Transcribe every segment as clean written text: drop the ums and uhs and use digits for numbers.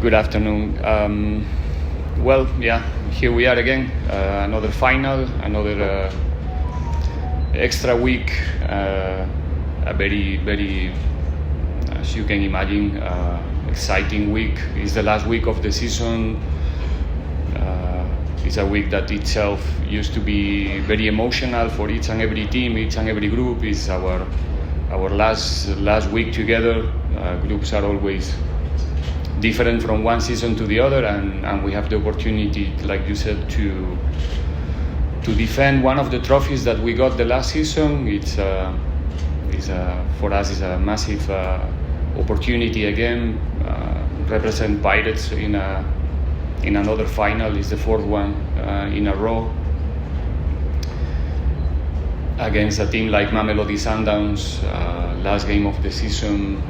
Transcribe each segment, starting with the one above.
Good afternoon. Here we are again. Another final, another extra week. A very, as you can imagine, exciting week. It's the last week of the season. It's a week that itself used to be very emotional for each and every team, each and every group. It's our last week together. Groups are always different from one season to the other, and we have the opportunity, like you said, to defend one of the trophies that we got the last season. For us is a massive opportunity again. Represent Pirates in another final. It's the fourth one in a row against a team like Mamelodi Sundowns. Last game of the season.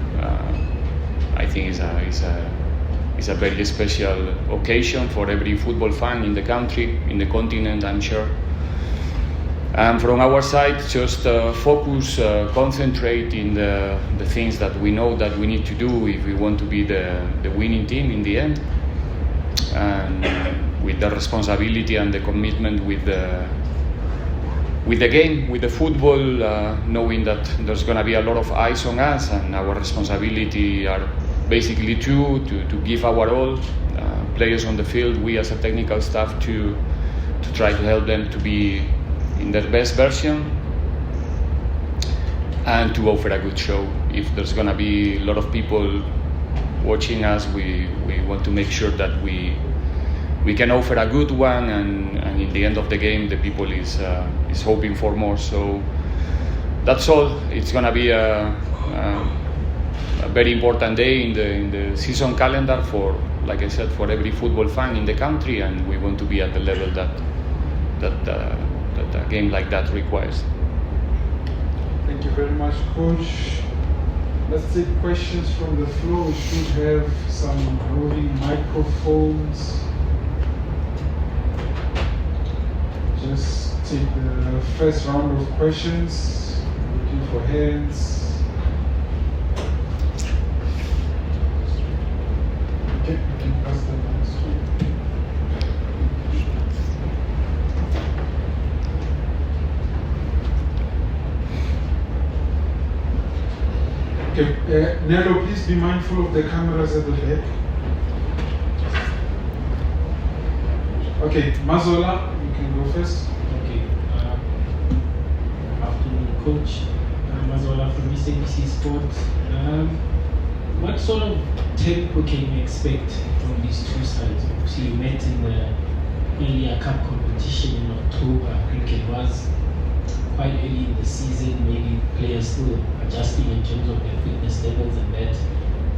I think is a very special occasion for every football fan in the country, in the continent, I'm sure. And from our side, just focus, concentrate in the things that we know that we need to do if we want to be the winning team in the end. And with the responsibility and the commitment with the game, with the football, knowing that there's going to be a lot of eyes on us, and our responsibility are basically to give our all, players on the field, we as a technical staff to try to help them to be in their best version and to offer a good show. If there's going to be a lot of people watching us, we want to make sure that we can offer a good one, and in the end of the game the people is hoping for more. So that's all. It's going to be a very important day in the season calendar for, like I said, for every football fan in the country, and we want to be at the level that a game like that requires. Thank you very much, Coach. Let's take questions from the floor. We should have some roving microphones. Just take the first round of questions. Looking for hands. Okay, you can pass the next one. Okay, Nelo, please be mindful of the cameras at the back. Okay, Mazola, you can go first. Okay. Afternoon, Coach. Mazola from SABC Sports. What sort of tempo can you expect from these two sides? So you met in the earlier cup competition in October. I think it was quite early in the season. Maybe players still adjusting in terms of their fitness levels and that.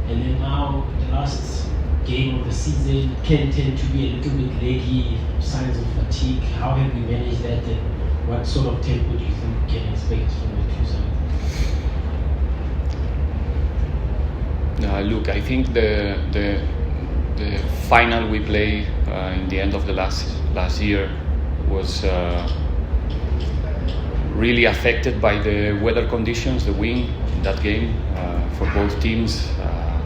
And then now the last game of the season can tend to be a little bit leggy, signs of fatigue. How have you managed that, and what sort of tempo do you think we can expect from the two sides? Look, I think the final we played in the end of the last year was really affected by the weather conditions, the wind in that game for both teams.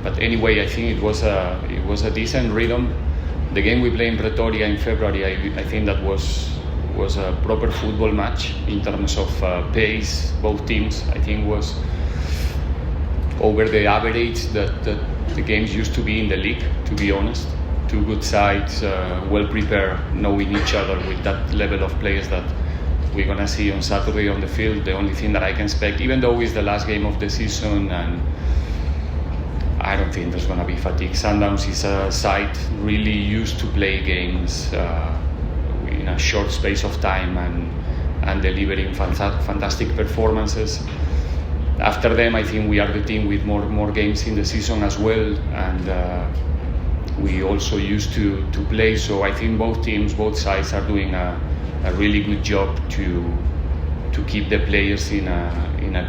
But anyway, I think it was a decent rhythm. The game we played in Pretoria in February, I think that was a proper football match in terms of pace. Both teams, I think, was over the average that the games used to be in the league, to be honest. Two good sides, well prepared, knowing each other with that level of players that we're going to see on Saturday on the field. The only thing that I can expect, even though it's the last game of the season, and I don't think there's going to be fatigue. Sundowns is a side really used to play games in a short space of time and delivering fantastic performances. After them, I think we are the team with more games in the season as well, and we also used to play. So I think both sides are doing a really good job to keep the players in a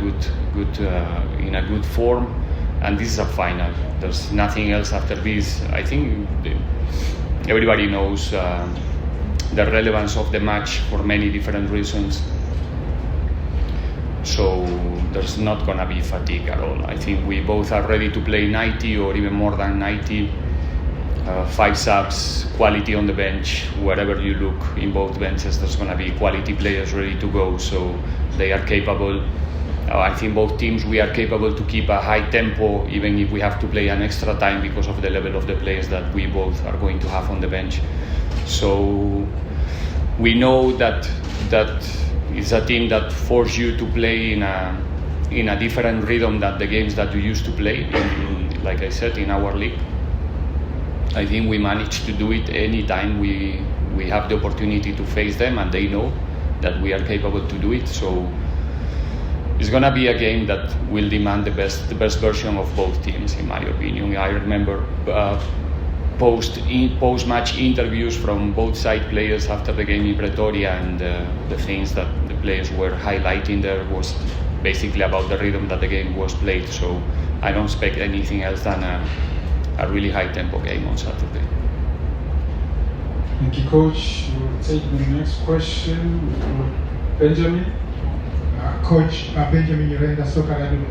good form. And this is a final. There's nothing else after this. I think everybody knows the relevance of the match for many different reasons. So there's not going to be fatigue at all. I think we both are ready to play 90 or even more than 90. 5 subs, quality on the bench. Wherever you look in both benches, there's going to be quality players ready to go, so they are capable. I think both teams, we are capable to keep a high tempo even if we have to play an extra time because of the level of the players that we both are going to have on the bench. So we know that it's a team that forces you to play in a different rhythm than the games that you used to play like I said, in our league. I think we managed to do it anytime we have the opportunity to face them, and they know that we are capable to do it. So it's gonna be a game that will demand the best version of both teams, in my opinion. I remember post-match interviews from both side players after the game in Pretoria, and the things that the players were highlighting there was basically about the rhythm that the game was played. So I don't expect anything else than a really high tempo game on Saturday. Thank you, Coach. We'll take the next question for Benjamin. Coach Benjamin Yorenda, Soccer Radio.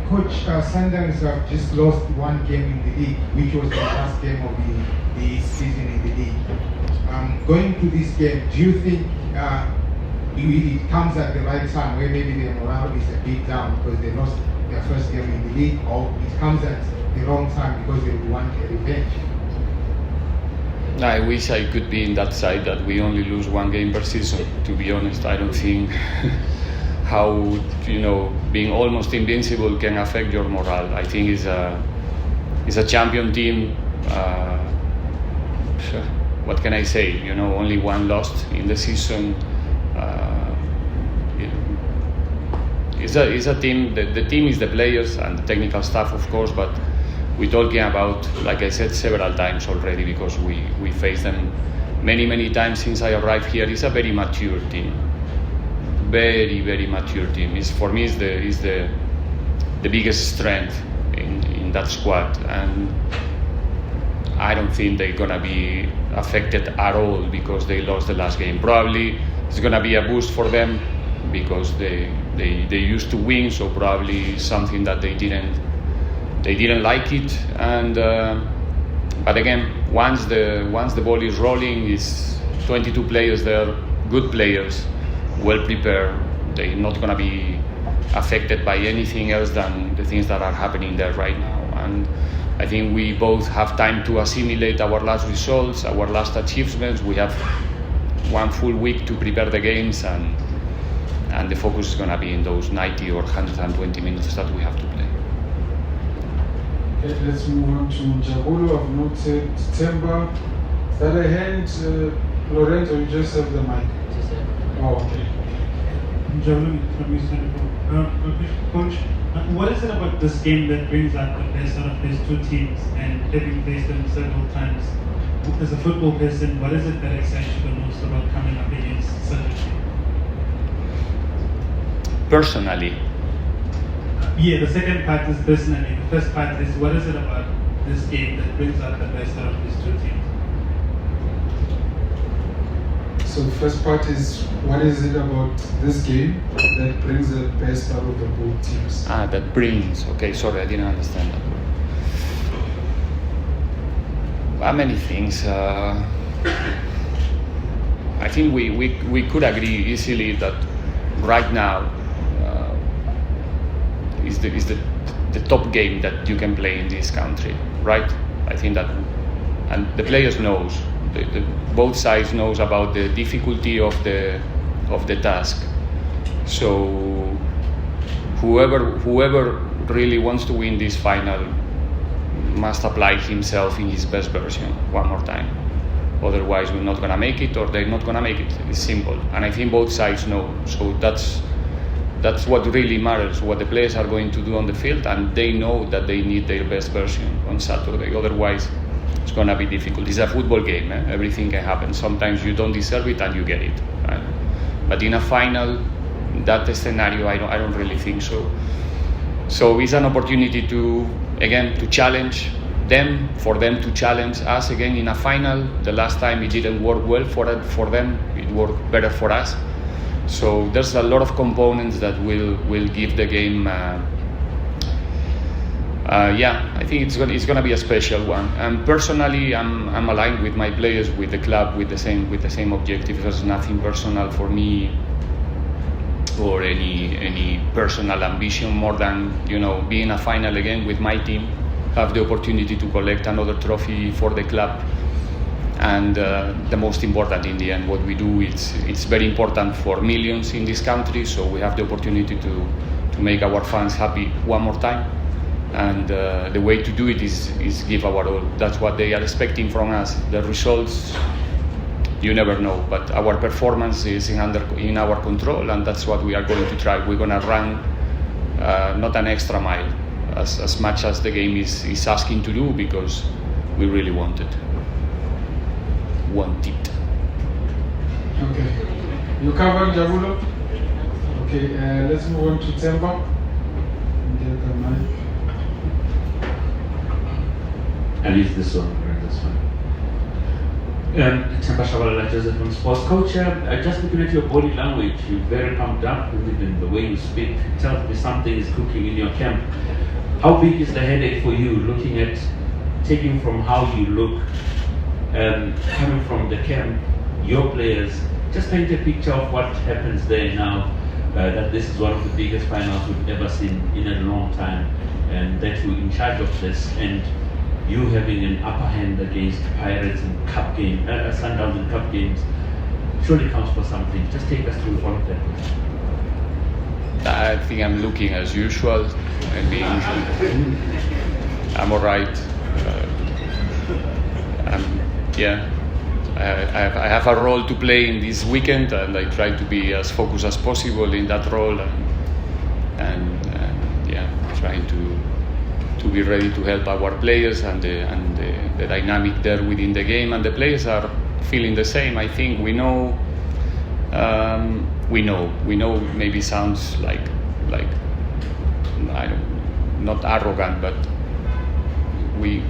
Coach, Sundowns have just lost one game in the league, which was the last game of the season in the league. Going to this game, do you think it comes at the right time where maybe their morale is a bit down because they lost their first game in the league, or it comes at the wrong time because they want a revenge? I wish I could be in that side that we only lose one game per season. To be honest, I don't think how being almost invincible can affect your morale. I think it's a champion team. What can I say? Only one lost in the season. It's a team. The team is the players and the technical staff, of course, but we're talking about, like I said several times already, because we faced them many times since I arrived here. It's a very mature team, very mature team. For me, is the biggest strength in that squad, and I don't think they're gonna be affected at all because they lost the last game. Probably it's gonna be a boost for them because they used to win, so probably something that they didn't like it, and but again, once the ball is rolling, is 22 players there, good players, well prepared. They're not gonna be affected by anything else than the things that are happening there right now. And I think we both have time to assimilate our last results, our last achievements. We have one full week to prepare the games, and the focus is gonna be in those 90 or 120 minutes that we have to play. Okay, let's move on to Jagulo. I've noted Temba. Is that a hand, Lorenzo? You just have the mic. Oh, okay. Jagulo from East Coach, what is it about this game that brings out the best out of these two teams, and having faced them several times? As a football person, what is it that excites you the most about coming up against such a team? Personally, yeah, the second part is personally. The first part is, what is it about this game that brings out the best out of these two teams? So the first part is, what is it about this game that brings the best out of the both teams? That brings. Okay, sorry, I didn't understand that. Many things. I think we could agree easily that right now is the top game that you can play in this country, right? I think that, and the players knows, both sides knows about the difficulty of the task. So whoever really wants to win this final must apply himself in his best version one more time. Otherwise, we're not gonna make it, or they're not gonna make it. It's simple, and I think both sides know. So that's what really matters, what the players are going to do on the field, and they know that they need their best version on Saturday. Otherwise, it's going to be difficult. It's a football game. Everything can happen. Sometimes you don't deserve it and you get it. Right? But in a final, that scenario, I don't really think so. So it's an opportunity to challenge them, for them to challenge us again in a final. The last time it didn't work well for them. It worked better for us. So there's a lot of components that will give the game I think it's gonna be a special one. And personally, I'm aligned with my players, with the club, with the same objective. There's nothing personal for me or any personal ambition more than being a final again with my team, have the opportunity to collect another trophy for the club, and the most important in the end, what we do, it's very important for millions in this country, so we have the opportunity to make our fans happy one more time, and the way to do it is give our all. That's what they are expecting from us. The results, you never know, but our performance is in our control, and that's what we are going to try. We're going to run not an extra mile, as much as the game is asking to do, because we really want it. Okay. You covered Jabulo? Okay, let's move on to Temba. I'll use this one, or this one. Temba Shabalala, José from Sports Coach. Just looking at your body language, you're very pumped up, even the way you speak. It tells me something is cooking in your camp. How big is the headache for you, looking at taking from how you look, coming from the camp, your players? Just paint a picture of what happens there now, that this is one of the biggest finals we've ever seen in a long time, and that you're in charge of this, and you having an upper hand against Pirates in cup game, Sundowns in cup games, surely counts for something. Just take us through all of that. I think I'm looking as usual. I'm all right. I have a role to play in this weekend, and I try to be as focused as possible in that role, and trying to be ready to help our players and the dynamic there within the game, and the players are feeling the same. I think we know. Maybe sounds like not arrogant, but we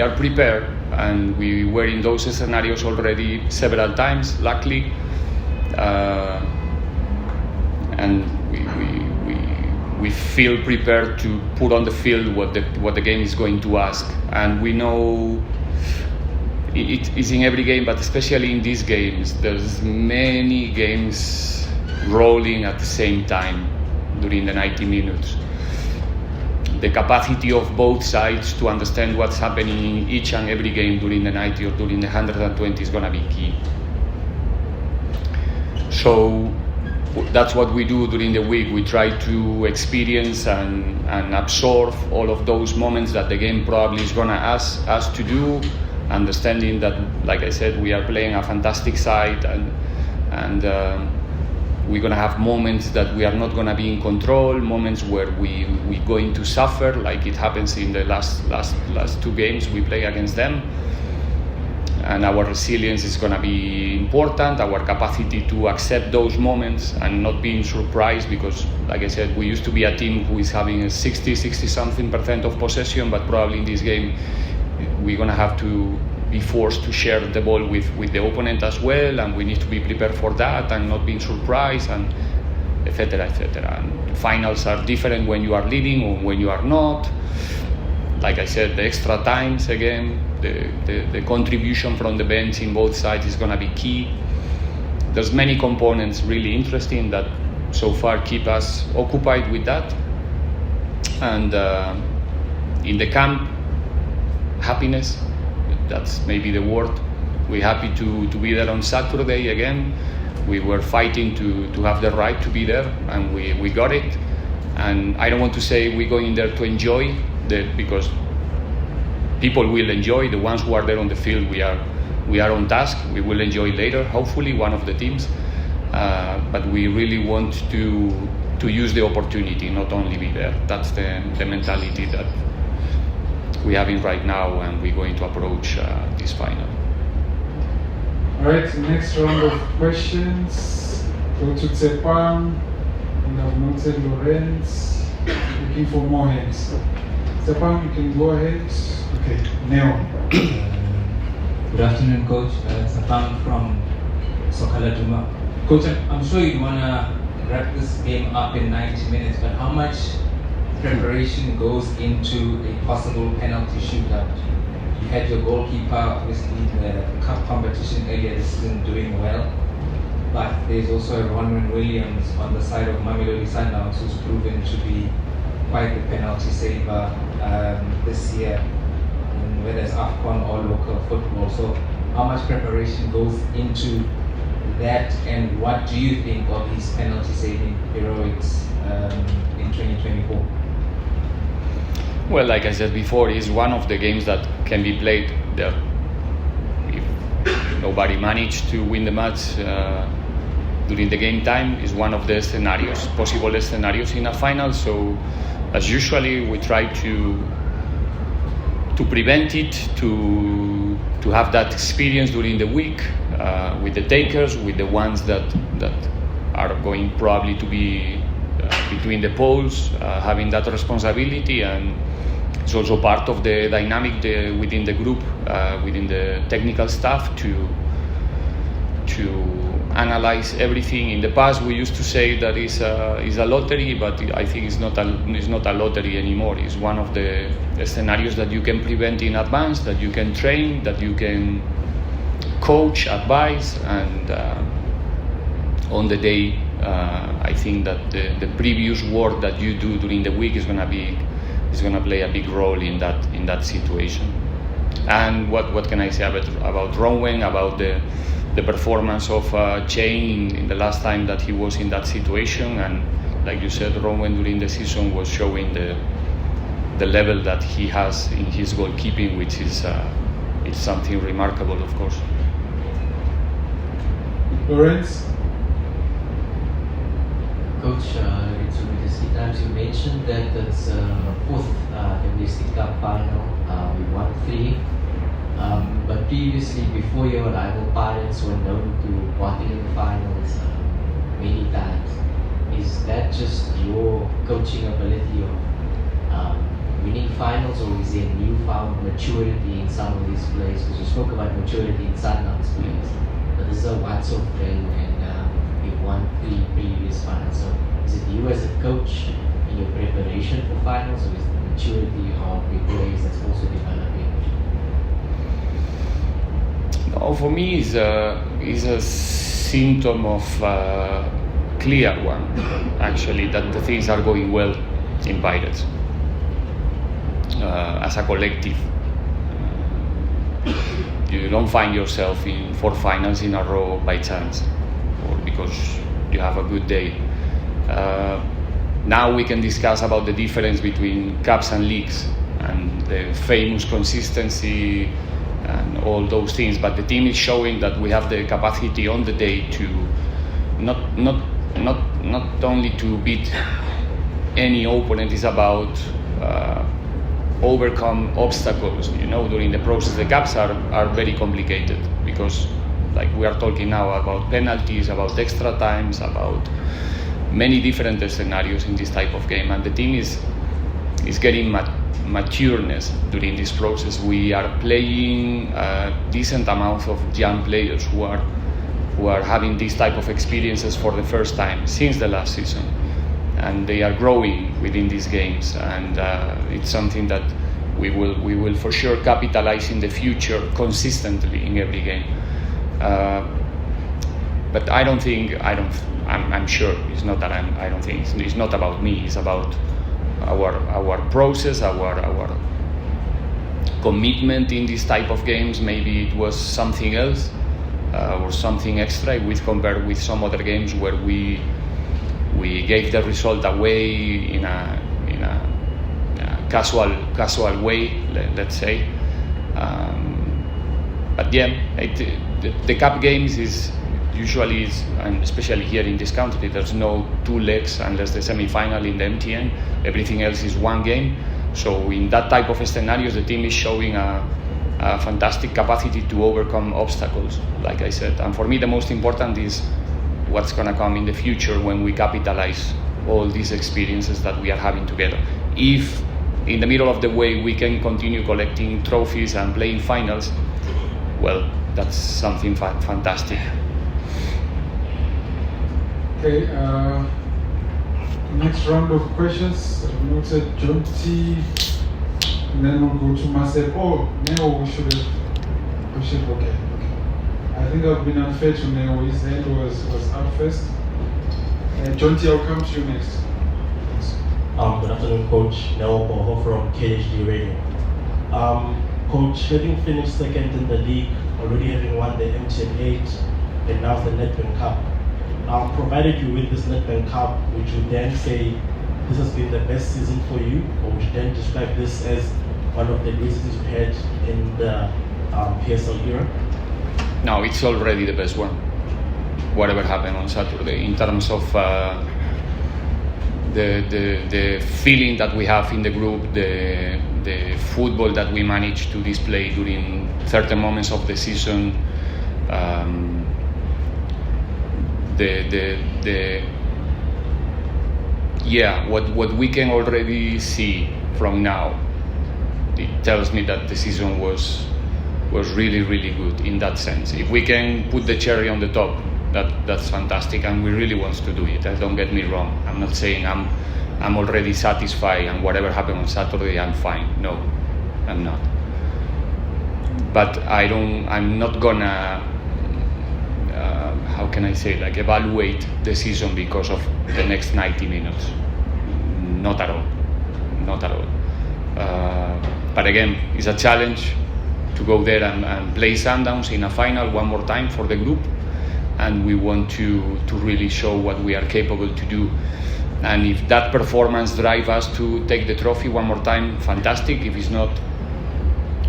are prepared, and we were in those scenarios already several times, luckily, and we feel prepared to put on the field what the game is going to ask, and we know it is in every game, but especially in these games, there's many games rolling at the same time during the 90 minutes. The capacity of both sides to understand what's happening in each and every game during the 90 or during the 120 is going to be key. So that's what we do during the week. We try to experience and absorb all of those moments that the game probably is going to ask us to do, understanding that, like I said, we are playing a fantastic side, and we're going to have moments that we are not going to be in control, moments where we're going to suffer, like it happens in the last two games we play against them. And our resilience is going to be important, our capacity to accept those moments and not being surprised, because, like I said, we used to be a team who is having a 60-something% of possession, but probably in this game we're going to have to be forced to share the ball with the opponent as well, and we need to be prepared for that and not being surprised, and etc. And finals are different when you are leading or when you are not. Like I said, the extra times again, the contribution from the bench in both sides is going to be key. There's many components really interesting that so far keep us occupied with that. And in the camp, happiness, that's maybe the word. We're happy to be there on Saturday again. We were fighting to have the right to be there, and we got it. And I don't want to say we're going there to enjoy, because people will enjoy. The ones who are there on the field, we are on task. We will enjoy later, hopefully, one of the teams. But we really want to use the opportunity, not only be there. That's the mentality that we have in right now, and we're going to approach this final. All right, next round of questions. Go to Tsepan. We have noted Lorenz. Looking for more hands. Tsepan, you can go ahead. Okay, Neo. Good afternoon, Coach. Tsepan from Sokala Duma. Coach, I'm sure you want to wrap this game up in 90 minutes, but how much preparation goes into a possible penalty shootout? You had your goalkeeper, obviously, in the cup competition earlier this season doing well, but there's also Ronwen Williams on the side of Mamelodi Sundowns who's proven to be quite the penalty saver this year, whether it's AFCON or local football. So how much preparation goes into that, and what do you think of his penalty saving heroics in 2024? Well, like I said before, it's one of the games that can be played there. If nobody managed to win the match during the game time, is one of the scenarios, possible scenarios in a final. So, as usually, we try to prevent it, to have that experience during the week with the takers, with the ones that are going probably to be between the poles, having that responsibility. And it's also part of the dynamic within the group, within the technical staff, to analyze everything. In the past, we used to say that is a lottery, but I think it's not a lottery anymore. It's one of the scenarios that you can prevent in advance, that you can train, that you can coach, advise, and on the day, I think that the previous work that you do during the week is gonna play a big role in that situation. And what can I say about Ronwen, about the performance of Chain in the last time that he was in that situation? And like you said, Ronwen during the season was showing the level that he has in his goalkeeping, which is it's something remarkable, of course. Lawrence? Coach, it's José times you mentioned that it's fourth domestic cup final. We won 3. But previously, before your rival Pirates were known to botting in the finals many times. Is that just your coaching ability of winning finals, or is there newfound maturity in some of these players? Because you spoke about maturity in Sundowns players, but this is a once-off thing, and you've won 3 previous finals. So is it you as a coach in your preparation for finals, or is it the maturity of the players that's also developing? No, for me, it's a symptom of clear one, actually, that the things are going well in Pirates as a collective. You don't find yourself in 4 finals in a row by chance, or because you have a good day. Now we can discuss about the difference between cups and leagues and the famous consistency and all those things, but the team is showing that we have the capacity on the day to not only to beat any opponent. It's about overcome obstacles. During the process, the cups are very complicated because, like we are talking now about penalties, about extra times, about many different scenarios in this type of game, and the team is getting matureness during this process. We are playing a decent amount of young players who are having this type of experiences for the first time since the last season, and they are growing within these games, and it's something that we will for sure capitalize in the future consistently in every game. But I'm sure it's not that I don't think it's not about me. It's about our process, our commitment in this type of games. Maybe it was something else or something extra compared with some other games where we gave the result away in a casual way, let's say. But yeah, the cup games is usually, and especially here in this country, there's no 2 legs unless the semi-final in the MTN. Everything else is 1 game. So in that type of scenarios, the team is showing a fantastic capacity to overcome obstacles, like I said. And for me, the most important is what's going to come in the future when we capitalize all these experiences that we are having together. If in the middle of the way we can continue collecting trophies and playing finals, well, that's something fantastic. Okay, Next round of questions. I've noted John T. And then we'll go to Marcel. Oh, Neo, we should. Okay. I think I've been unfair to Neo. His hand was up first. John T, I'll come to you next. Good afternoon, Coach. Neo Boho from KHD Radio. Coach, having finished second in the league, already having won the MTN 8, and now the Nedbank Cup. Provided you win this Nedbank Cup, would you then say this has been the best season for you, or would you then describe this as one of the best seasons you had in the PSL era? No, it's already the best one. Whatever happened on Saturday, in terms of the feeling that we have in the group, the football that we managed to display during certain moments of the season, what we can already see from now, it tells me that the season was really, really good in that sense. If we can put the cherry on the top, that's fantastic, and we really want to do it. Don't get me wrong. I'm not saying I'm already satisfied and whatever happened on Saturday, I'm fine. No, I'm not. But I'm not gonna, how can I say, evaluate the season because of the next 90 minutes. Not at all. But again, it's a challenge to go there and play Sundowns in a final one more time for the group, and we want to really show what we are capable to do. And if that performance drives us to take the trophy one more time, fantastic. If it's not,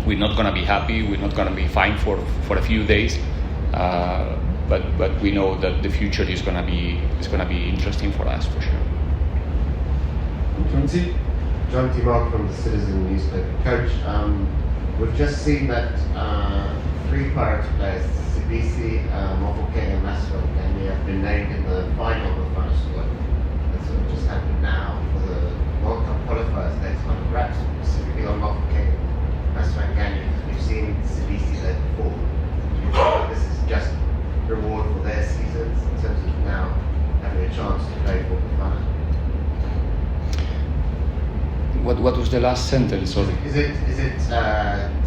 we're not going to be happy, we're not going to be fine for a few days, but we know that the future is going to be interesting for us for sure. John T. Mark from the Citizen newspaper. Coach, we've just seen that 3 Pirates players, Sibisi, Mofokeng and Maswell, and they have been named in the final of the final squad. That's what just happened now for the World Cup qualifiers. That's on wraps, specifically on Mofokeng, Maswell and Gani. We've seen Sibisi there before. Do you think that this is just reward for their seasons in terms of now having a chance to play for the final? What was the last sentence? Sorry. Is it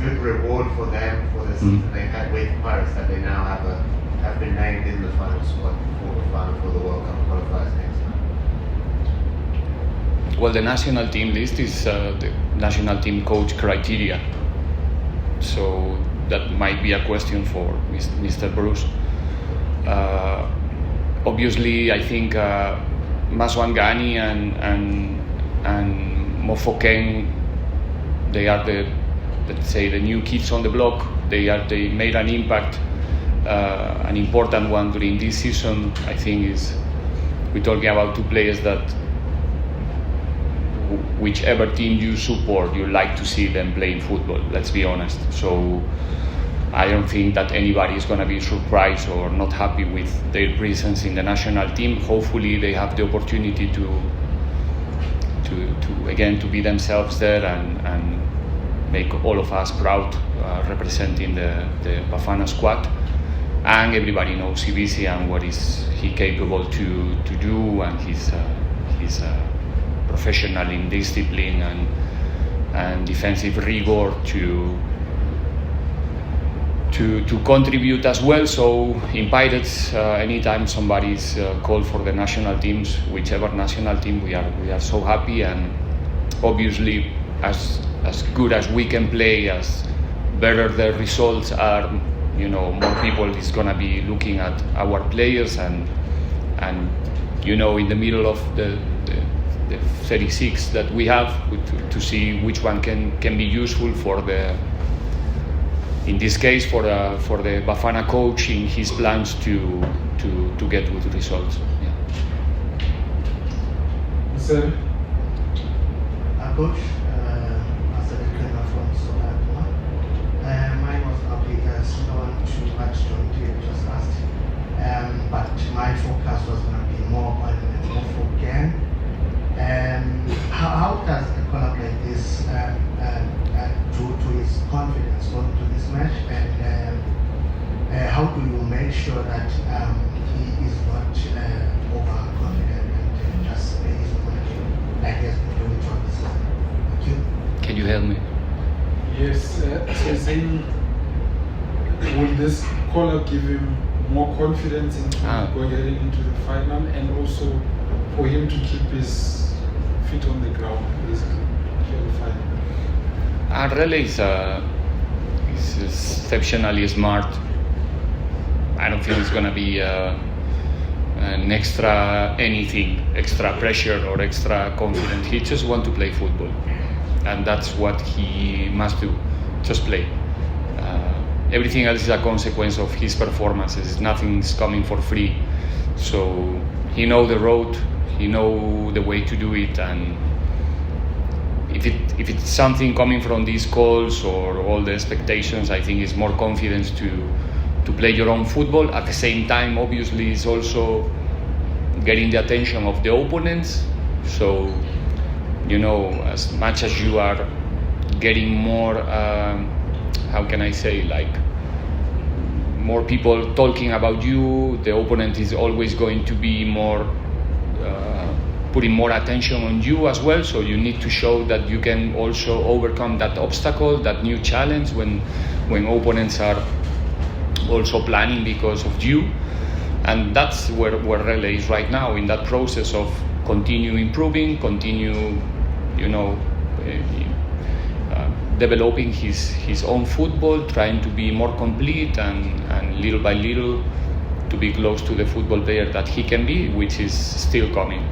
good reward for them for the season they've had with Pirates that they now have been named in the final squad for the final for the World Cup qualifiers next time? Well, the national team list is the national team coach criteria, so that might be a question for Mr. Bruce. Obviously, I think Maswangani and Mofokeng, they are the new kids on the block. They made an impact, an important one during this season. I think we're talking about 2 players that whichever team you support, you like to see them playing football. Let's be honest. So I don't think that anybody is going to be surprised or not happy with their presence in the national team. Hopefully, they have the opportunity to be themselves there and make all of us proud representing the Bafana squad. And everybody knows Sibisi and what is he capable to do, and he's professional in discipline and defensive rigor to contribute as well. So in Pirates, anytime somebody's called for the national teams, whichever national team, we are so happy. And obviously, as good as we can play, as better the results are, more people is gonna be looking at our players and in the middle of the 36 that we have to see which one can be useful for the. In this case, for the Bafana coach in his plans to get good results. Yeah. Sir. Coach, from Somalia. Mine was probably similar to what John T just asked, but my focus was going to be more on Mofokeng. How does a club like this to his confidence going to this match, and how do you make sure that he is not overconfident and just plays on tell me. Yes, so saying, will this call-up give him more confidence into going into the final, and also for him to keep his feet on the ground, basically, for the final? Rele is exceptionally smart. I don't think it's going to be an extra anything, extra pressure or extra confidence. He just wants to play football, and that's what he must do, just play. Everything else is a consequence of his performances. Nothing's coming for free. So he knows the road, he knows the way to do it, and if it's something coming from these calls or all the expectations, I think it's more confidence to play your own football. At the same time, obviously, it's also getting the attention of the opponents. So, as much as you are getting more, how can I say, like more people talking about you, the opponent is always going to be more putting more attention on you as well. So you need to show that you can also overcome that obstacle, that new challenge when opponents are also planning because of you. And that's where Rele is right now, in that process of continue improving, continue developing his own football, trying to be more complete and little by little to be close to the football player that he can be, which is still coming.